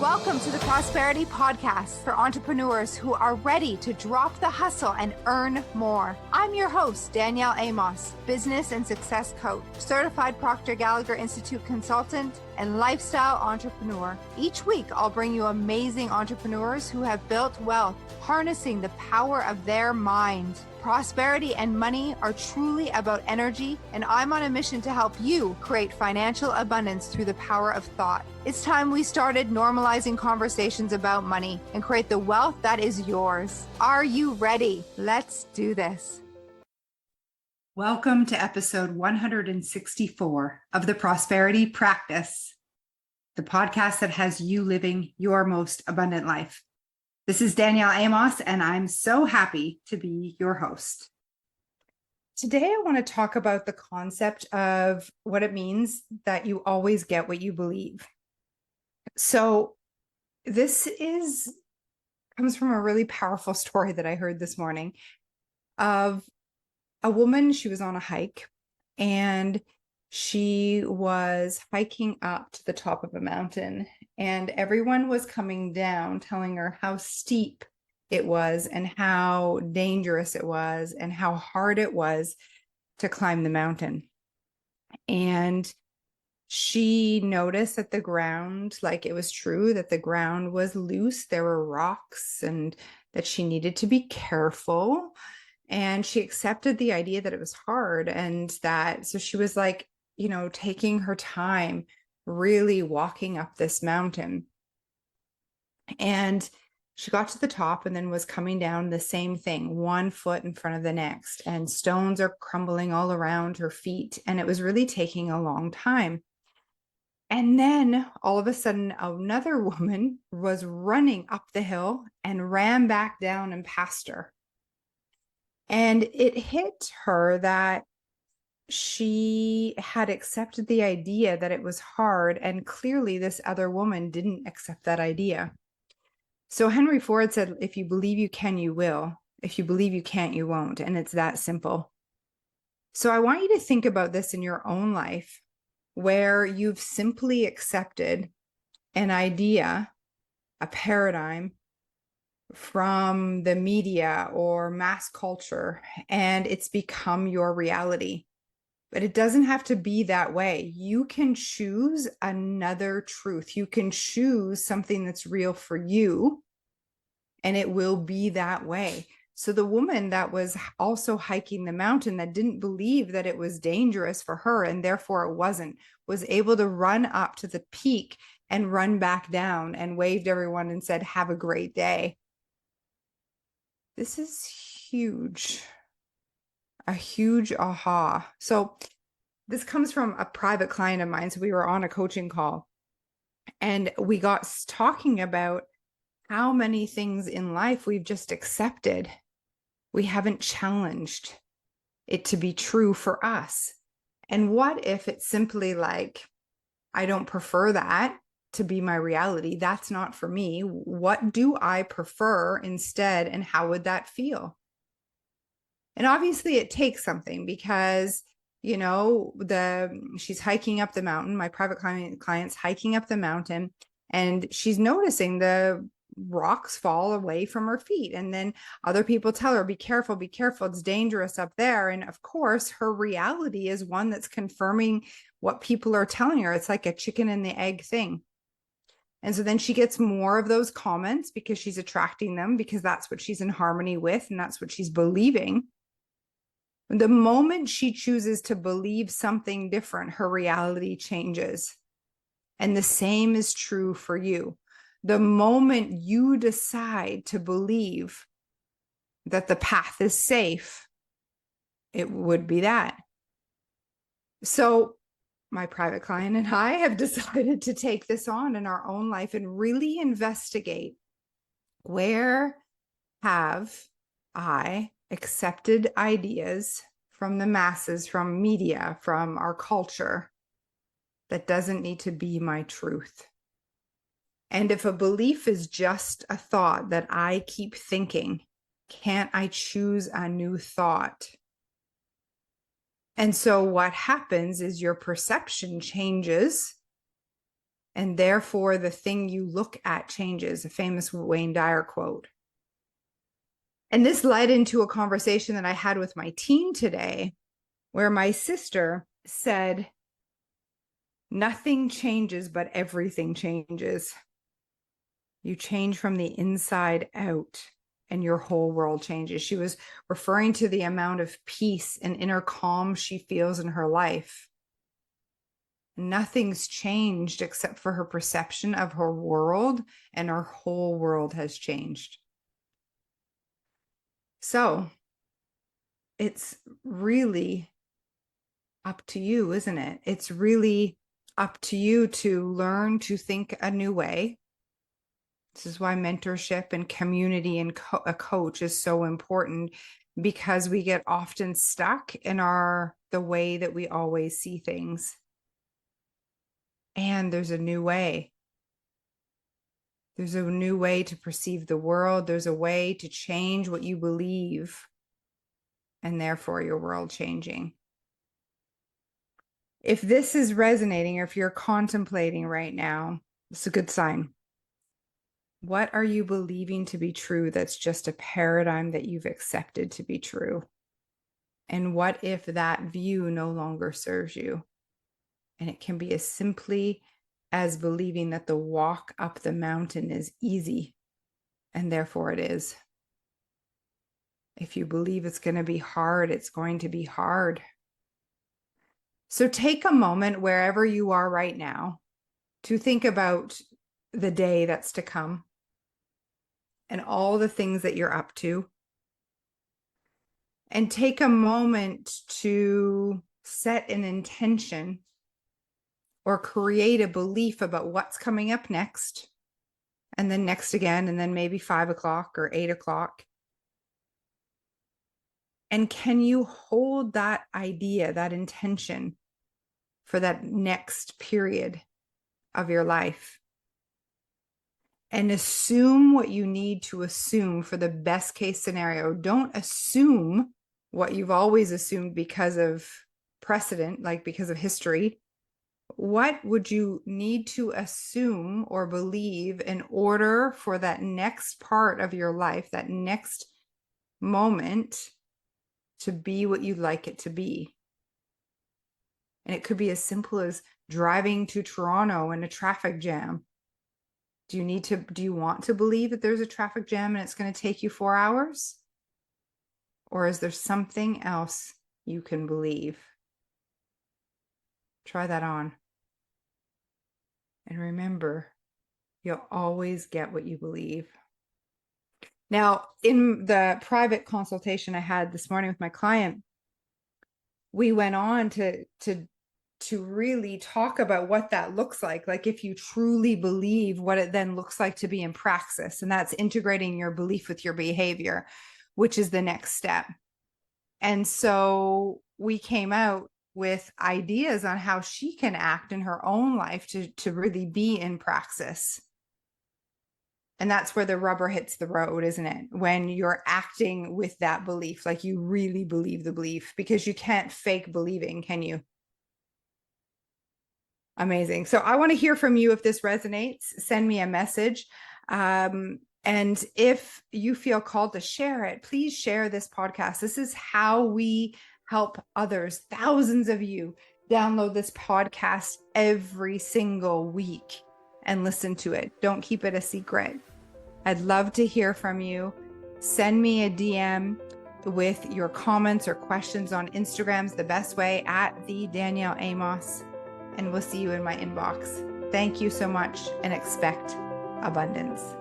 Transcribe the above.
Welcome to the Prosperity Podcast for entrepreneurs who are ready to drop the hustle and earn more. I'm your host, Danielle Amos, business and success coach, certified Proctor Gallagher Institute consultant, and lifestyle entrepreneur. Each week, I'll bring you amazing entrepreneurs who have built wealth, harnessing the power of their mind. Prosperity and money are truly about energy, and I'm on a mission to help you create financial abundance through the power of thought. It's time we started normalizing conversations about money and create the wealth that is yours. Are you ready? Let's do this. Welcome to episode 164 of the Prosperity Practice, the podcast that has you living your most abundant life. This is Danielle Amos, and I'm so happy to be your host. Today, I want to talk about the concept of what it means that you always get what you believe. So this comes from a really powerful story that I heard this morning of a woman. She was on a hike, and she was hiking up to the top of a mountain, and everyone was coming down telling her how steep it was and how dangerous it was and how hard it was to climb the mountain. And she noticed that the ground, like it was true that the ground was loose, there were rocks, and that she needed to be careful. And she accepted the idea that it was hard, and so she was like, taking her time, really walking up this mountain. And she got to the top and then was coming down the same thing, 1 foot in front of the next, and stones are crumbling all around her feet. And it was really taking a long time. And then all of a sudden, another woman was running up the hill and ran back down and past her. And it hit her that she had accepted the idea that it was hard, and clearly this other woman didn't accept that idea. So Henry Ford said, if you believe you can, you will. If you believe you can't, you won't. And it's that simple. So I want you to think about this in your own life, where you've simply accepted an idea, a paradigm from the media or mass culture, and it's become your reality. But it doesn't have to be that way. You can choose another truth. You can choose something that's real for you, and it will be that way. So the woman that was also hiking the mountain, that didn't believe that it was dangerous for her, and therefore it wasn't, was able to run up to the peak and run back down and waved everyone and said, "Have a great day." This is huge. A huge aha. So this comes from a private client of mine. So we were on a coaching call, and we got talking about how many things in life we've just accepted. We haven't challenged it to be true for us. And what if it's simply like, I don't prefer that to be my reality. That's not for me. What do I prefer instead? And how would that feel? And obviously it takes something, because, she's hiking up the mountain. My private client's hiking up the mountain, and she's noticing the rocks fall away from her feet. And then other people tell her, be careful, it's dangerous up there. And of course, her reality is one that's confirming what people are telling her. It's like a chicken and the egg thing. And so then she gets more of those comments because she's attracting them, because that's what she's in harmony with, and that's what she's believing. The moment she chooses to believe something different, her reality changes. And the same is true for you. The moment you decide to believe that the path is safe, it would be that. So my private client and I have decided to take this on in our own life and really investigate, where have I accepted ideas from the masses, from media, from our culture, that doesn't need to be my truth? And if a belief is just a thought that I keep thinking, can't I choose a new thought? And so what happens is your perception changes, And therefore, the thing you look at changes, a famous Wayne Dyer quote. And this led into a conversation that I had with my team today, where my sister said, nothing changes, but everything changes. You change from the inside out, and your whole world changes. She was referring to the amount of peace and inner calm she feels in her life. Nothing's changed except for her perception of her world, and her whole world has changed. So it's really up to you, isn't it? It's really up to you to learn to think a new way. This is why mentorship and community and a coach is so important, because we get often stuck in the way that we always see things. And there's a new way. There's a new way to perceive the world. There's a way to change what you believe, and therefore your world changing. If this is resonating, or if you're contemplating right now, it's a good sign. What are you believing to be true that's just a paradigm that you've accepted to be true? And what if that view no longer serves you? And it can be as simply as believing that the walk up the mountain is easy, and therefore it is. If you believe it's going to be hard, it's going to be hard. So take a moment wherever you are right now to think about the day that's to come and all the things that you're up to. And take a moment to set an intention or create a belief about what's coming up next, and then next again, and then maybe 5 o'clock or 8 o'clock. And can you hold that idea, that intention for that next period of your life? And assume what you need to assume for the best case scenario. Don't assume what you've always assumed because of precedent, like because of history. What would you need to assume or believe in order for that next part of your life, that next moment, to be what you'd like it to be? And it could be as simple as driving to Toronto in a traffic jam. Do you want to believe that there's a traffic jam and it's going to take you 4 hours? Or is there something else you can believe? Try that on. And remember, you'll always get what you believe. Now, in the private consultation I had this morning with my client, we went on to really talk about what that looks like if you truly believe, what it then looks like to be in praxis. And that's integrating your belief with your behavior, which is the next step. And so we came out with ideas on how she can act in her own life to really be in praxis. And that's where the rubber hits the road, isn't it? When you're acting with that belief, like you really believe the belief, because you can't fake believing, can you? Amazing. So I want to hear from you if this resonates. Send me a message. And if you feel called to share it, please share this podcast. This is how we help others. Thousands of you download this podcast every single week and listen to it. Don't keep it a secret. I'd love to hear from you. Send me a DM with your comments or questions on Instagram's the best way, at the Danielle Amos. And we'll see you in my inbox. Thank you so much, and expect abundance.